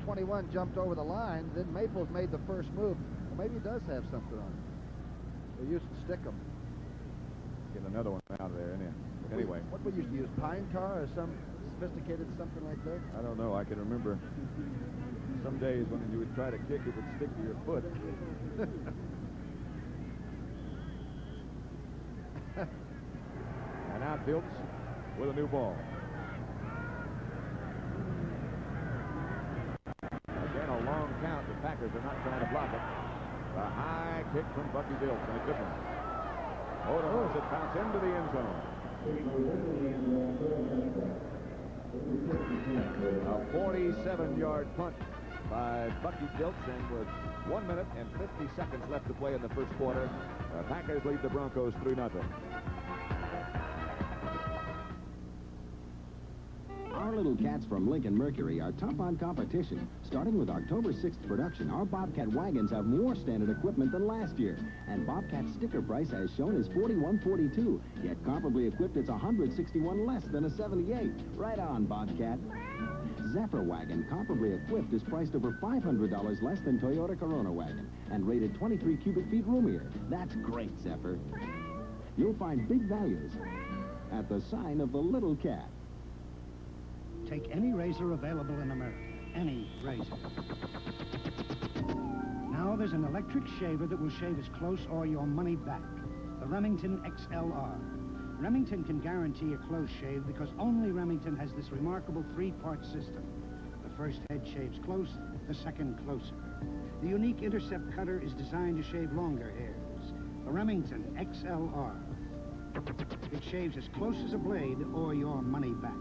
21 jumped over the line. Then Maples made the first move. Well, maybe he does have something on it. They used to stick them. Get another one out of there, isn't it? Anyway. What we used to use, pine tar or some sophisticated something like that? I don't know. I can remember some days when you would try to kick, it would stick to your foot. And out Dilts with a new ball. Again, a long count. The Packers are not trying to block it. A high kick from Bucky Dilts, and a good one. Odom as it bounced into the end zone. A 47-yard punt by Bucky Dilts, and with 1 minute and 50 seconds left to play in the first quarter, the Packers lead the Broncos 3-0. Our little cats from Lincoln Mercury are tough on competition. Starting with October 6th production, our Bobcat wagons have more standard equipment than last year. And Bobcat's sticker price, as shown, is $41.42. Yet comparably equipped, it's $161 less than a 78. Right on, Bobcat. Zephyr wagon, comparably equipped, is priced over $500 less than Toyota Corona wagon and rated 23 cubic feet roomier. That's great, Zephyr. You'll find big values at the sign of the little cat. Take any razor available in America. Any razor. Now there's an electric shaver that will shave as close or your money back. The Remington XLR. Remington can guarantee a close shave because only Remington has this remarkable three-part system. The first head shaves close, the second closer. The unique intercept cutter is designed to shave longer hairs. The Remington XLR. It shaves as close as a blade or your money back.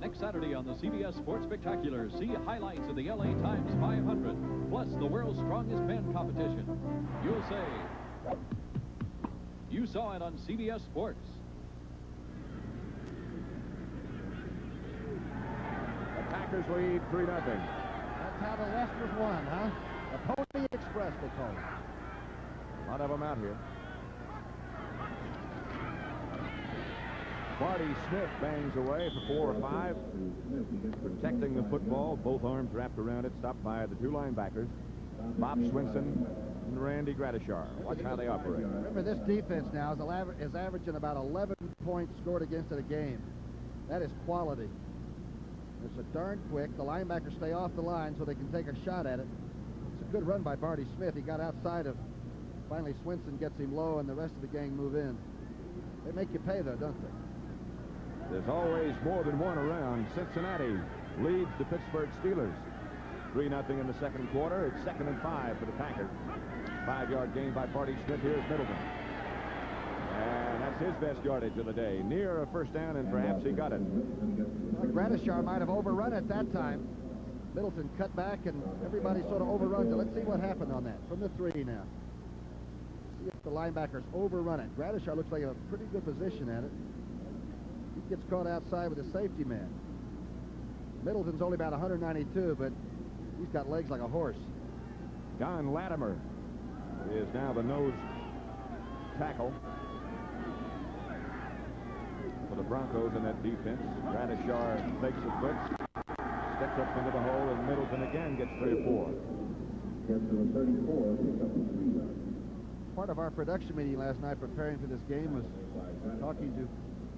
Next Saturday on the CBS Sports Spectacular, see highlights of the LA Times 500, plus the world's strongest men competition. You'll say, you saw it on CBS Sports. The Packers lead 3-0. That's how the West was won, huh? The Pony Express, they call it. A lot of them out here. Marty Smith bangs away for 4 or 5, protecting the football, both arms wrapped around it, stopped by the two linebackers, Bob Swinson and Randy Gradishar. Watch how they operate. Remember, this defense now is averaging about 11 points scored against in a game. That is quality. It's a darn quick. The linebackers stay off the line so they can take a shot at it. It's a good run by Barty Smith. He got outside of, finally Swinson gets him low and the rest of the gang move in. They make you pay though, don't they? There's always more than one around. Cincinnati leads the Pittsburgh Steelers 3-0 in the second quarter. It's 2nd and 5 for the Packers. 5-yard gain by Barty Smith. Here's Middleton. And that's his best yardage of the day. Near a first down, and perhaps he got it. Well, Gradishar might have overrun it that time. Middleton cut back, and everybody sort of overruns it. Let's see what happened on that. From the 3 now. See if the linebackers overrun it. Gradishar looks like a pretty good position at it. He gets caught outside with a safety man. Middleton's only about 192, but he's got legs like a horse. Don Latimer is now the nose tackle for the Broncos in that defense. Gradishar takes a foot, steps up into the hole, and Middleton again gets 3 or 4. Part of our production meeting last night preparing for this game was talking to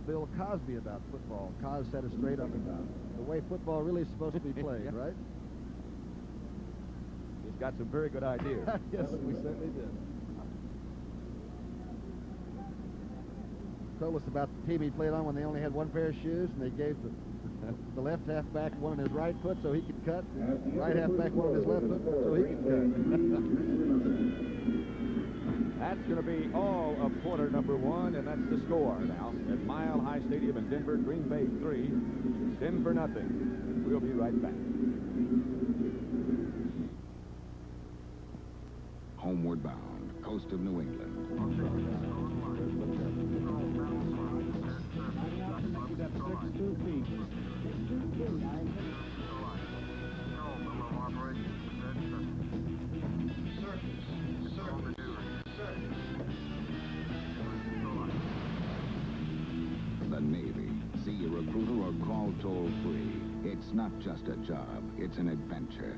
Bill Cosby about football. Cos set us straight on the way football really is supposed to be played, Yeah. right? He's got some very good ideas. Yes, we certainly did. Told us about the team he played on when they only had one pair of shoes, and they gave the left halfback one on his right foot so he could cut, and the right halfback one on his left foot so he could cut. That's going to be all of quarter number 1, and that's the score now at Mile High Stadium in Denver. Green Bay 3, Denver nothing. We'll be right back. Homeward bound, coast of New England. The Navy. See your recruiter or call toll-free. It's It's not just a job, it's an adventure.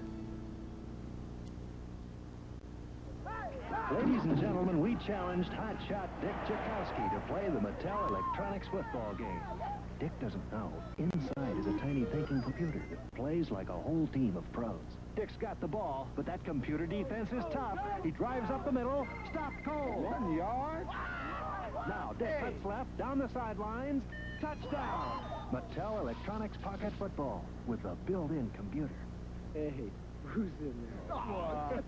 Ladies and gentlemen, we challenged hotshot Dick Tchaikovsky to play the Mattel Electronics football game. Dick doesn't know, inside is a tiny thinking computer that plays like a whole team of pros. Dick's got the ball, but that computer defense is tough. He drives up the middle, stopped cold. 1 yard. Now Dick cuts left, down the sidelines, touchdown. Mattel Electronics pocket football with a built-in computer. Hey, who's in there? Oh.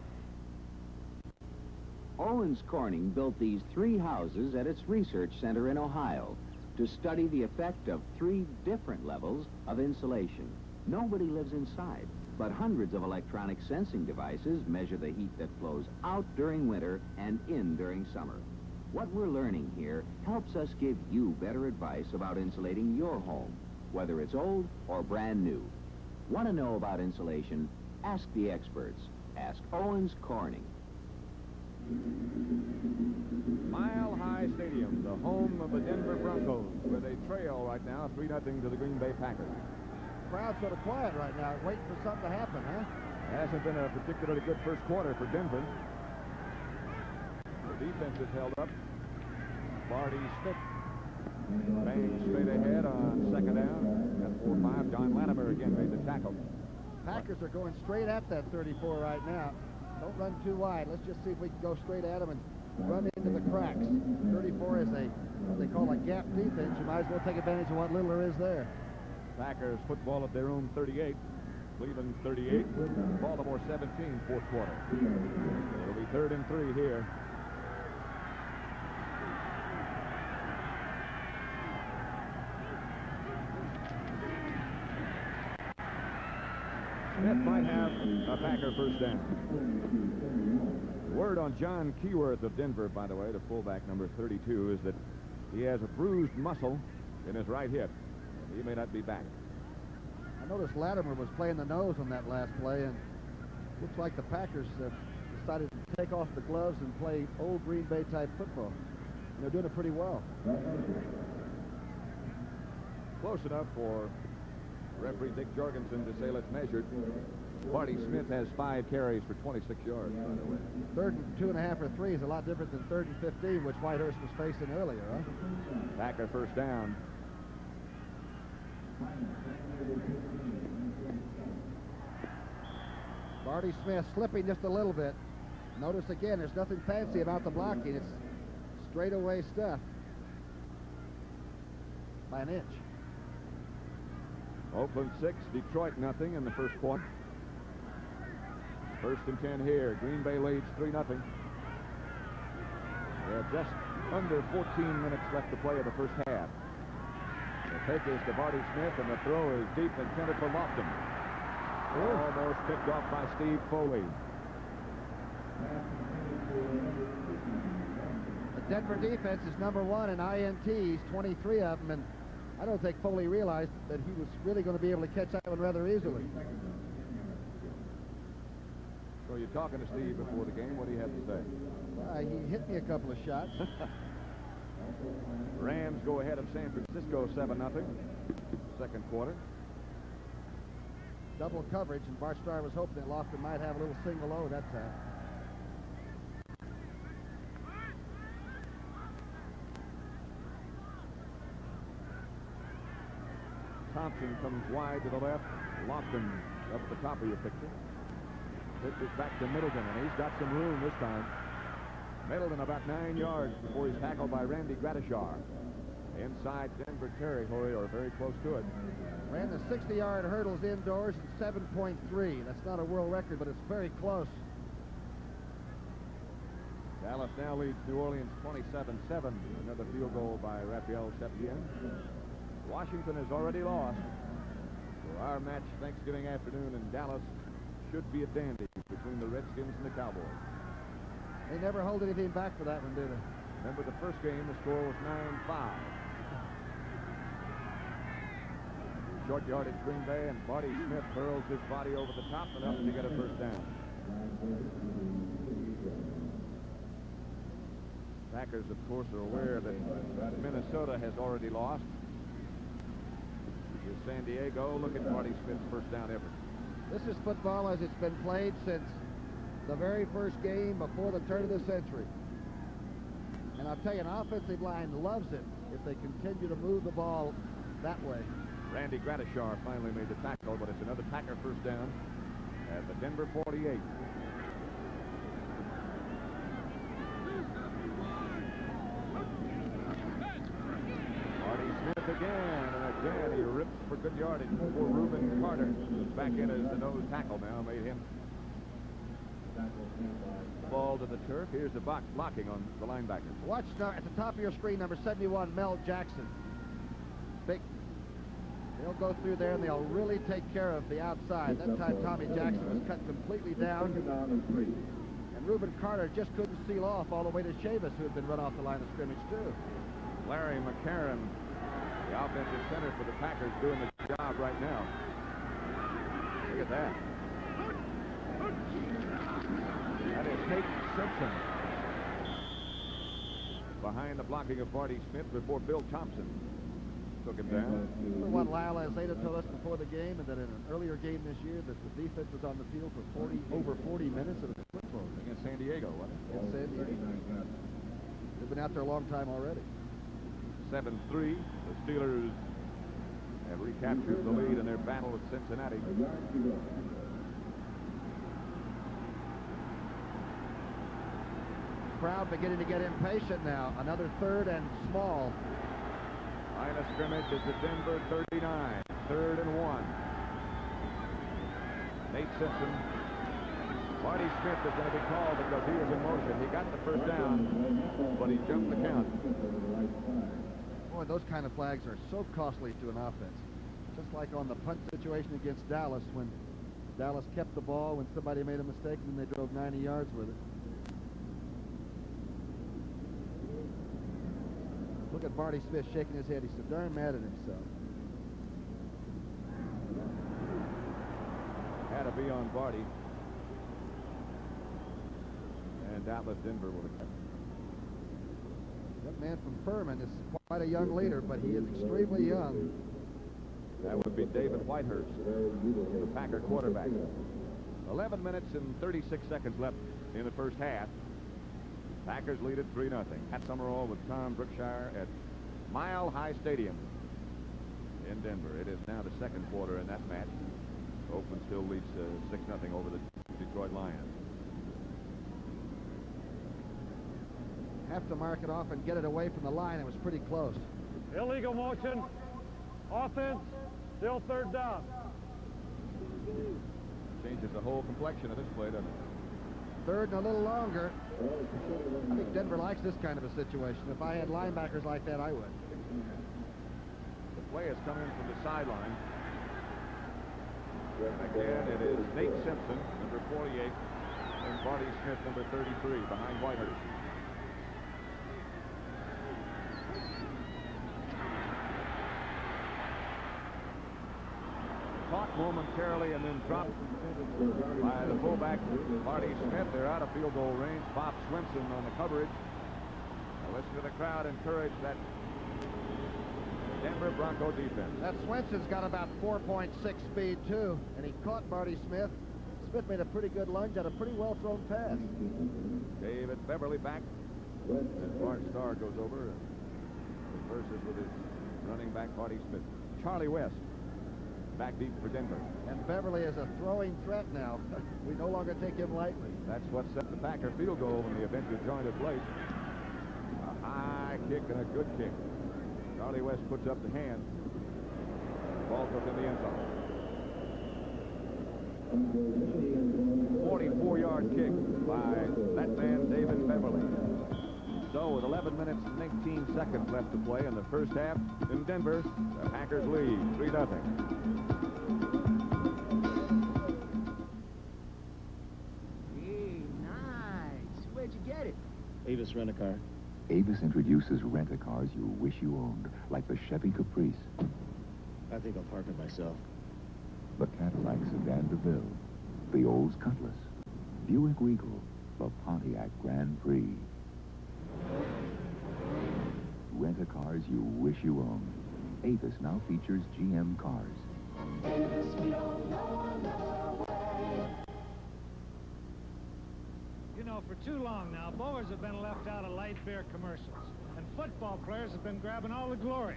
Owens Corning built these 3 houses at its research center in Ohio to study the effect of 3 different levels of insulation. Nobody lives inside, but hundreds of electronic sensing devices measure the heat that flows out during winter and in during summer. What we're learning here helps us give you better advice about insulating your home, whether it's old or brand new. Want to know about insulation? Ask the experts. Ask Owens Corning. Mile High Stadium, the home of the Denver Broncos, where they trail right now 3-0 to the Green Bay Packers. Crowd's sort of quiet right now, waiting for something to happen, huh? Hasn't been a particularly good first quarter for Denver. The defense is held up. Barty Smith bangs straight ahead on second down. At 4-5, John Latimer again made the tackle. Packers are going straight at that 34 right now. Don't run too wide. Let's just see if we can go straight at them and run into the cracks. 34 is what they call a gap defense. You might as well take advantage of what little there is there. Packers football at their own 38. Cleveland 38. Baltimore 17, fourth quarter. It'll be 3rd and 3 here. Smith might have a Packer first down. Word on John Keyworth of Denver, by the way, the fullback number 32, is that he has a bruised muscle in his right hip. He may not be back. I noticed Latimer was playing the nose on that last play, and looks like the Packers decided to take off the gloves and play old Green Bay type football. And they're doing it pretty well. Close enough for referee Dick Jorgensen to say let's measure. Barty Smith has 5 carries for 26 yards, by the way. 3rd and 2.5 or 3 is a lot different than 3rd and 15, which Whitehurst was facing earlier, huh? Packer first down. Barty Smith slipping just a little bit. Notice again, there's nothing fancy about the blocking. It's straightaway stuff. By an inch. Oakland 6, Detroit nothing in the first quarter. 1st and 10 here. Green Bay leads 3-0. They have just under 14 minutes left to play of the first half. The take is to Barty Smith, and the throw is deep intended for Lofton. Almost picked off by Steve Foley. The Denver defense is #1 in INTs, 23 of them, and I don't think Foley realized that he was really going to be able to catch that one rather easily. So you're talking to Steve before the game. What do you have to say? He hit me a couple of shots. Rams go ahead of San Francisco 7-0. Second quarter. Double coverage, and Bart Starr was hoping that Lofton might have a little single O that time. Thompson comes wide to the left. Lofton up at the top of your picture. Pitches back to Middleton, and he's got some room this time. Middleton about 9 yards before he's tackled by Randy Gratishar. Inside Denver territory, or very close to it. Ran the 60-yard hurdles indoors in 7.3. That's not a world record, but it's very close. Dallas now leads New Orleans 27-7. Another field goal by Raphael Septien. Washington has already lost. So our match Thanksgiving afternoon in Dallas should be a dandy between the Redskins and the Cowboys. They never hold anything back for that one, do they? Remember the first game, the score was 9-5. Short yardage Green Bay, and Barty Smith hurls his body over the top enough to get a first down. Packers, of course, are aware that Minnesota has already lost. Here's San Diego looking for Marty Smith's first down effort. This is football as it's been played since the very first game before the turn of the century. And I'll tell you, an offensive line loves it if they continue to move the ball that way. Randy Gratishar finally made the tackle, but it's another Packer first down at the Denver 48. Marty Smith again, and again he rips for good yardage before Reuben Carter, who's back in as the nose tackle now, made him ball to the turf. Here's the box blocking on the linebacker. Watch now at the top of your screen, number 71, Mel Jackson. Big. They'll go through there and they'll really take care of the outside. That time Tommy Jackson was cut completely down. And Reuben Carter just couldn't seal off all the way to Chavis, who had been run off the line of scrimmage too. Larry McCarron, the offensive center for the Packers, doing the job right now. Look at that. That is Nate Simpson behind the blocking of Marty Smith before Bill Thompson took him down. The one Lyle Azeda told us before the game, and that in an earlier game this year that the defense was on the field for over 40 minutes of the football Against San Diego, wasn't it? in San Diego. They've been out there a long time already. 7-3. The Steelers have recaptured the lead in their battle with Cincinnati. Crowd beginning to get impatient now. Another 3rd and small. Line of scrimmage is the Denver 39. 3rd and 1. Nate Simpson. Marty Smith is going to be called because he was in motion. He got the first down, but he jumped the count. Boy, those kind of flags are so costly to an offense. Just like on the punt situation against Dallas, when Dallas kept the ball when somebody made a mistake and they drove 90 yards with it. Look at Marty Smith shaking his head. He's so darn mad at himself. Had to be on Barty. And doubtless Denver will have kept it. That man from Furman is quite a young leader, but he is extremely young. That would be David Whitehurst, the Packer quarterback. 11 minutes and 36 seconds left in the first half. Packers lead at 3-0. Pat Summerall with Tom Brookshire at Mile High Stadium in Denver. It is now the second quarter in that match. Oakland still leads 6-0 over the Detroit Lions. Have to mark it off and get it away from the line. It was pretty close. Illegal motion. Offense. Still 3rd down. Changes the whole complexion of this play, doesn't it? 3rd and a little longer. I think Denver likes this kind of a situation. If I had linebackers like that, I would. The play has come in from the sideline. And again, it is Nate Simpson, number 48, and Barty Smith, number 33, behind Whitehurst. Caught momentarily and then dropped by the fullback, Marty Smith. They're out of field goal range. Bob Swinson on the coverage. Now listen to the crowd encourage that Denver Bronco defense. That Swenson's got about 4.6 speed, too, and he caught Marty Smith. Smith made a pretty good lunge at a pretty well-thrown pass. David Beverly back as Bart Starr goes over and converses with his running back, Marty Smith. Charlie West back deep for Denver. And Beverly is a throwing threat now. We no longer take him lightly. That's what set the Packer field goal when the event was joined at place. A high kick and a good kick. Charlie West puts up the hand. Ball goes in the end zone. 44-yard kick by that man, David Beverly. So with 11 minutes and 19 seconds left to play in the first half in Denver, the Packers lead 3-0. Hey, nice. Where'd you get it? Avis Rent-A-Car. Avis introduces rent-a-cars you wish you owned, like the Chevy Caprice, I think I'll park it myself. the Cadillac Sedan DeVille, the Olds Cutlass, Buick Regal, the Pontiac Grand Prix. Rent-a-cars you wish you owned. Avis now features GM cars. You know, for too long now, bowlers have been left out of light beer commercials, and football players have been grabbing all the glory.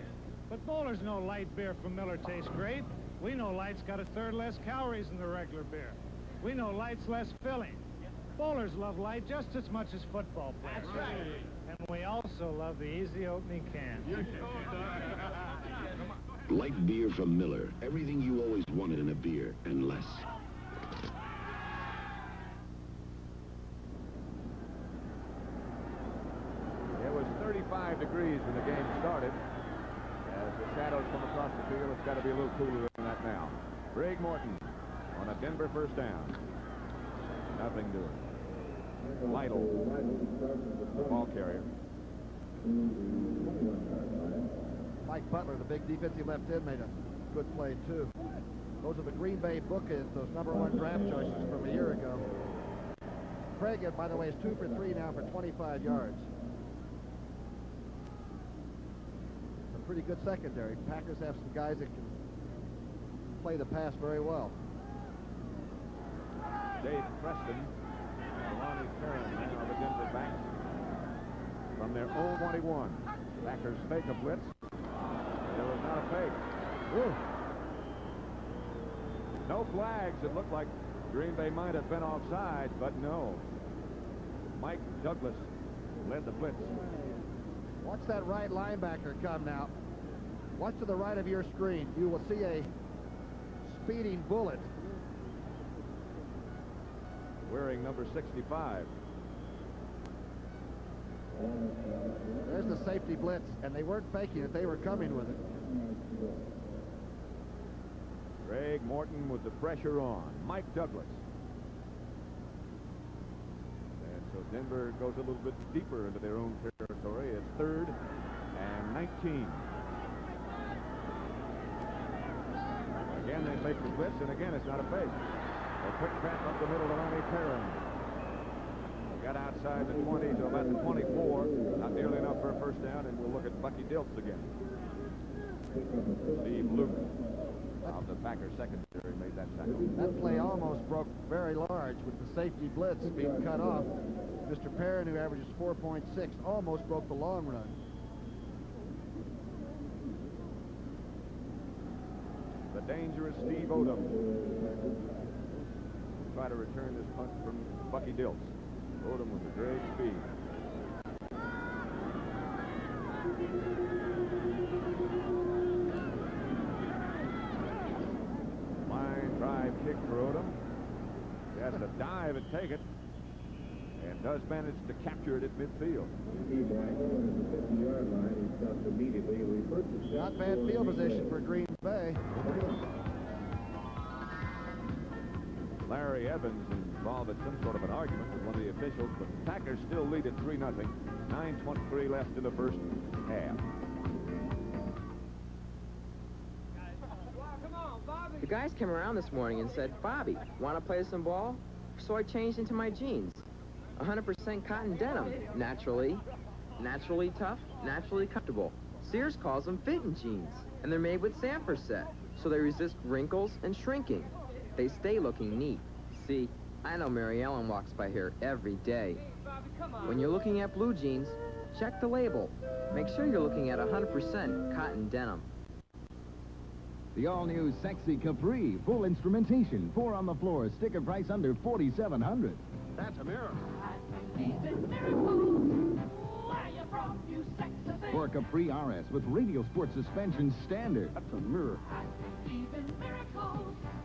But bowlers know light beer from Miller tastes great. We know light's got a third less calories than the regular beer. We know light's less filling. Bowlers love light just as much as football players. That's right. And we also love the easy opening can. Light beer from Miller. Everything you always wanted in a beer, and less. It was 35 degrees when the game started. As the shadows come across the field, it's got to be a little cooler than that now. Greg Morton on a Denver first down. Nothing doing. Lytle, the ball carrier. Mike Butler, the big defensive left end, made a good play, too. Those are the Green Bay bookends, those #1 draft choices from a year ago. Craig, by the way, is 2 for 3 now for 25 yards. It's a pretty good secondary. Packers have some guys that can play the pass very well. Dave Preston and Lonnie Perrin now the Denver backs from their own 21. Packers fake a blitz. There was not a fake. Ooh. No flags. It looked like Green Bay might have been offside, but no. Mike Douglas led the blitz. Watch that right linebacker come now. Watch to the right of your screen. You will see a speeding bullet. Wearing number 65. There's the safety blitz, and they weren't faking it. They were coming with it. Greg Morton with the pressure on. Mike Douglas. And so Denver goes a little bit deeper into their own territory. It's 3rd and 19. Again, they fake the blitz, and again, it's not a fake. A quick trap up the middle to Lonnie Perrin. Got outside the 20 to about the 24. Not nearly enough for a first down, and we'll look at Bucky Dilts again. Steve Luke of the Packers secondary made that tackle. That play almost broke very large with the safety blitz being cut off. Mr. Perrin, who averages 4.6, almost broke the long run. The dangerous Steve Odom. Try to return this punt from Bucky Dilts. Odom with a great speed. Line drive kick for Odom. He has to dive and take it. And does manage to capture it at midfield. Not bad field position for Green Bay. Larry Evans involved in some sort of an argument with one of the officials, but the Packers still lead at 3-0. 9:23 left in the first half. The guys came around this morning and said, "Bobby, want to play some ball?" So I changed into my jeans. 100% cotton denim. Naturally tough, naturally comfortable. Sears calls them fitting jeans. And they're made with Sanford set, so they resist wrinkles and shrinking. They stay looking neat. See, I know Mary Ellen walks by here every day. When you're looking at blue jeans, check the label. Make sure you're looking at 100% cotton denim. The all-new Sexy Capri, full instrumentation, 4 on the floor, sticker price under $4,700. That's a miracle. For Capri RS with radial sport suspension standard. That's a miracle.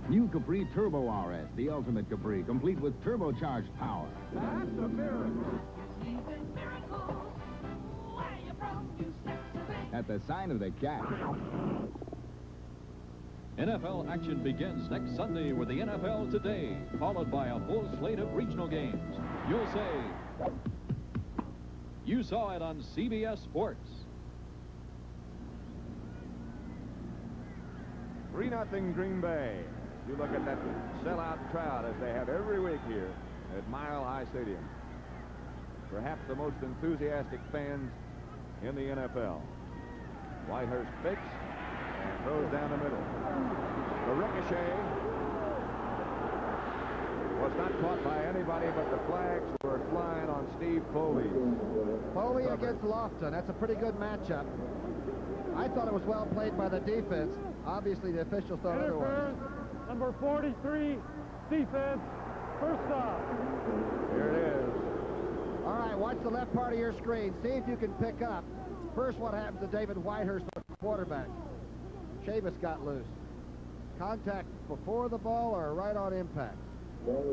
New Capri Turbo RS, the ultimate Capri, complete with turbocharged power. That's a miracle. At the sign of the cat. NFL action begins next Sunday with the NFL Today, followed by a full slate of regional games. You'll say, you saw it on CBS Sports. 3-0 Green Bay. You look at that sellout crowd as they have every week here at Mile High Stadium. Perhaps the most enthusiastic fans in the NFL. Whitehurst fakes, And throws down the middle. The ricochet was not caught by anybody, but the flags were flying on Steve Foley. Foley against Lofton. That's a pretty good matchup. I thought it was well played by the defense. Obviously, the officials thought otherwise. Number 43, defense, first off. Here it is. All right, watch the left part of your screen. See if you can pick up. First, what happens to David Whitehurst, the quarterback. Chavis got loose. Contact before the ball or right on impact? Here's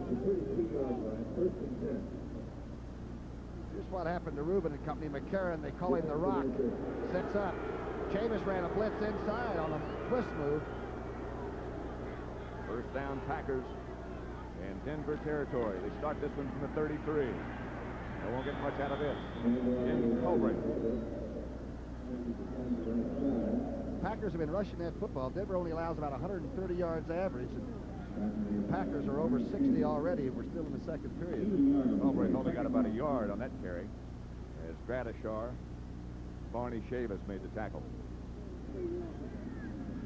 what happened to Rubin and company. McCarron, they call him the Rock. Sets up. Chavis ran a blitz inside on a twist move. First down, Packers in Denver territory. They start this one from the 33. They won't get much out of this. Jim Colbert. Packers have been rushing that football. Denver only allows about 130 yards average. And the Packers are over 60 already. We're still in the second period. Colbert only got about a yard on that carry as Gradishar, Barney Chavis made the tackle.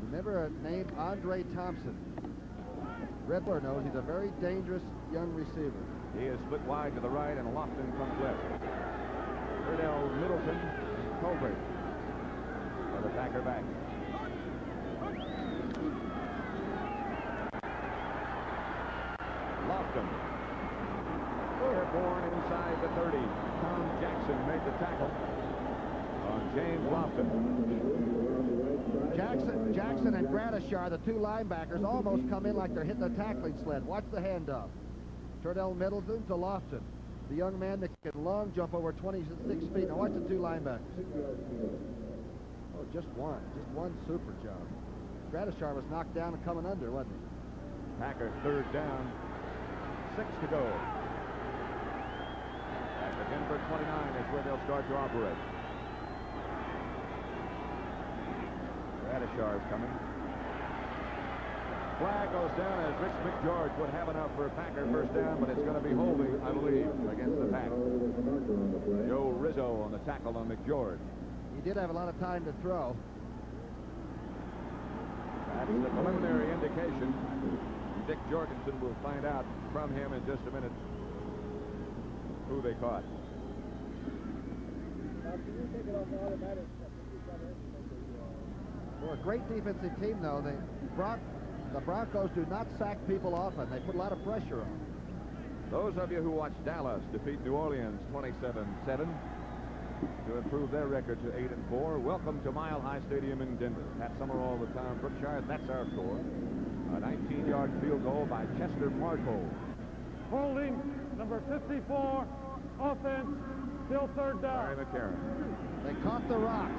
Remember a name, Andre Thompson. Redler knows he's a very dangerous young receiver. He is split wide to the right, and Lofton comes left. Erdell Middleton, Colbert for the Packer back. Lofton. Airborne inside the 30. Tom Jackson made the tackle on James Lofton. Jackson and Gradishar, the two linebackers, almost come in like they're hitting a tackling sled. Watch the handoff. Turdell Middleton to Lofton, the young man that can long jump over 26 feet. Now watch the two linebackers. Oh, just one super job. Gradishar was knocked down and coming under, wasn't he? Packers third down, 6 to go. At the Denver 29 is where they'll start to operate. Gradishar is coming. Flag goes down as Rich McGeorge would have enough for a Packer first down, but it's going to be holding, I believe, against the Pack. Joe Rizzo on the tackle on McGeorge. He did have a lot of time to throw. That's the preliminary indication. Dick Jorgensen will find out from him in just a minute who they caught. For a great defensive team, though, the Broncos do not sack people often. They put a lot of pressure on. Those of you who watched Dallas defeat New Orleans 27-7 to improve their record to 8-4, welcome to Mile High Stadium in Denver. Pat Summerall with Tom Brookshire, and that's our score. A 19-yard field goal by Chester Markle. Holding, number 54, offense, still third down. Barry McCarron. They caught the Rock.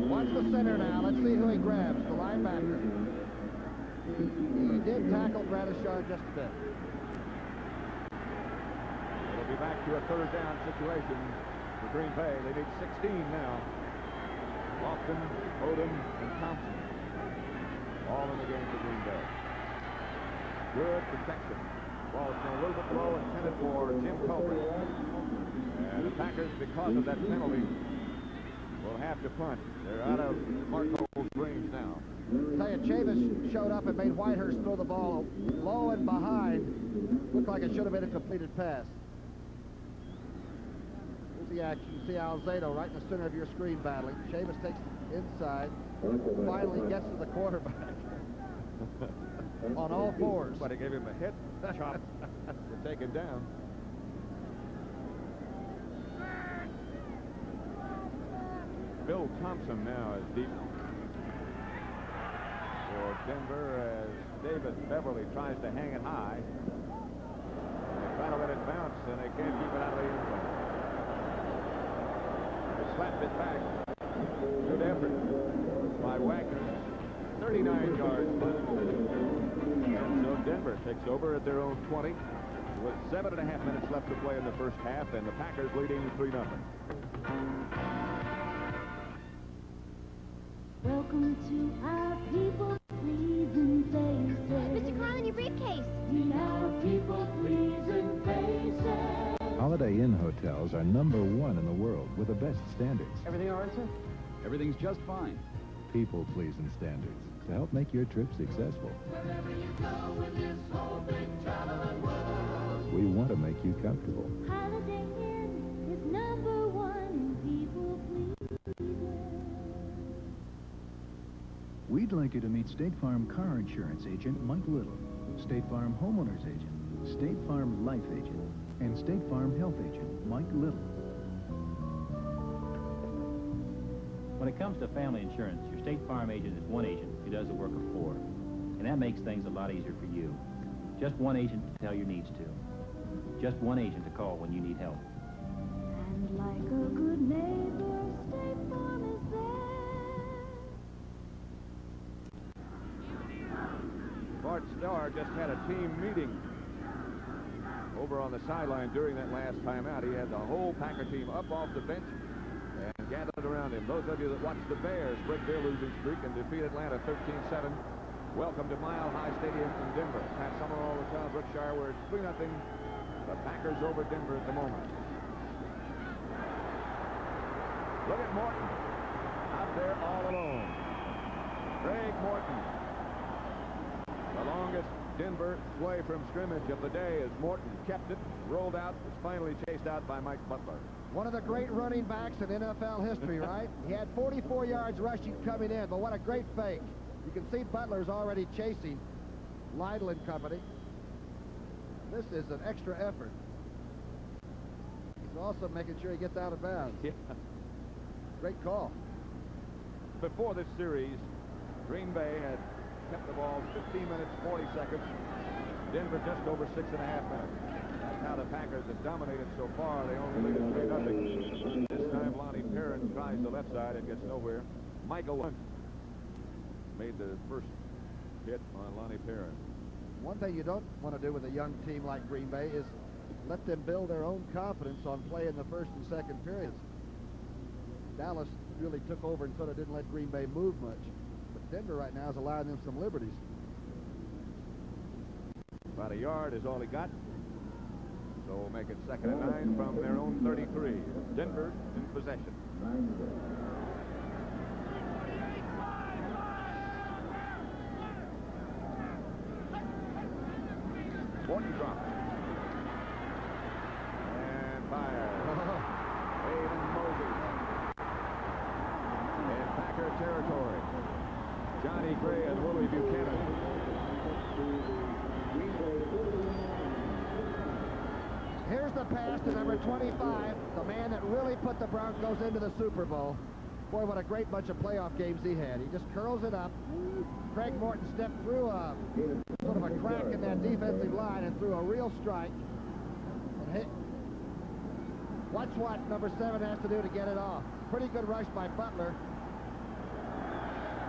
Watch the center now. Let's see who he grabs, the linebacker. He did tackle Gradishar just a bit. It'll be back to a third down situation for Green Bay. They need 16 now. Lofton, Odom, and Thompson all in the game for Green Bay. Good protection. Ball is a little bit low, intended for Jim Colbert. And the Packers, because of that penalty, will have to punt. They're out of Marco's range now. Tell you, Chavis showed up and made Whitehurst throw the ball low and behind. Looked like it should have been a completed pass. Here's the action. You see Alzado right in the center of your screen battling. Chavis takes it inside. Finally gets to the quarterback. On all fours. But he gave him a hit, chop, to take him down. Bill Thompson now is deep for Denver as David Beverly tries to hang it high. They try to let it bounce, and they can't keep it out of the end zone. They slapped it back. Good effort by Wagner. 39 yards. And so Denver takes over at their own 20 with 7.5 minutes left to play in the first half, and the Packers leading 3-0. Welcome to our people-pleasing places. Mr. Carlin, your briefcase. We are people-pleasing places. Holiday Inn hotels are #1 in the world with the best standards. Everything all right, sir? Everything's just fine. People-pleasing standards. to help make your trip successful. We want to make you comfortable. Holiday Inn is #1 in people pleasing. We'd like you to meet State Farm car insurance agent Mike Little, State Farm homeowners agent, State Farm life agent, and State Farm health agent Mike Little. When it comes to family insurance, your State Farm agent is one agent who does the work of 4. And that makes things a lot easier for you. Just one agent to tell your needs to. Just one agent to call when you need help. And like a good neighbor, State Farm is there. Bart Starr just had a team meeting over on the sideline during that last timeout. He had the whole Packer team up off the bench and gathered around him. Those of you that watched the Bears break their losing streak and defeat Atlanta 13-7, welcome to Mile High Stadium in Denver. Pat Summerall with Tom Brookshire, where it's 3-0. The Packers over Denver at the moment. Look at Morton out there all alone. Greg Morton. The longest Denver play from scrimmage of the day as Morton kept it, rolled out, was finally chased out by Mike Butler. One of the great running backs in NFL history, right? He had 44 yards rushing coming in, but what a great fake. You can see Butler's already chasing Lytle and company. This is an extra effort. He's also making sure he gets out of bounds. Yeah. Great call. Before this series, Green Bay had kept the ball 15 minutes, 40 seconds. Denver just over 6.5 minutes. That's how the Packers have dominated so far. They only lead it 3-0. This time, Lonnie Perrin tries the left side and gets nowhere. Michael Hunt made the first hit on Lonnie Perrin. One thing you don't want to do with a young team like Green Bay is let them build their own confidence on play in the first and second periods. Dallas really took over and sort of didn't let Green Bay move much. But Denver right now is allowing them some liberties. About a yard is all he got. So we'll make it 2nd and 9 from their own 33. Denver in possession. Morton drops. And fire. Aiden Moses. In Packer territory. Johnny Gray and Willie Buchanan. Here's the pass to number 25, the man that really put the Broncos into the Super Bowl. Boy, what a great bunch of playoff games he had. He just curls it up. Craig Morton stepped through a sort of a crack in that defensive line and threw a real strike. And hit. Watch what number 7 has to do to get it off. Pretty good rush by Butler.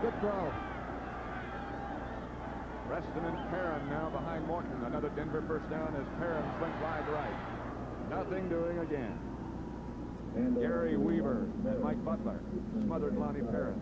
Good throw. Preston and Perrin now behind Morton. Another Denver first down as Perrin swings wide right. Nothing doing again. Gary Weaver and Mike Butler smothered Lonnie Perrin.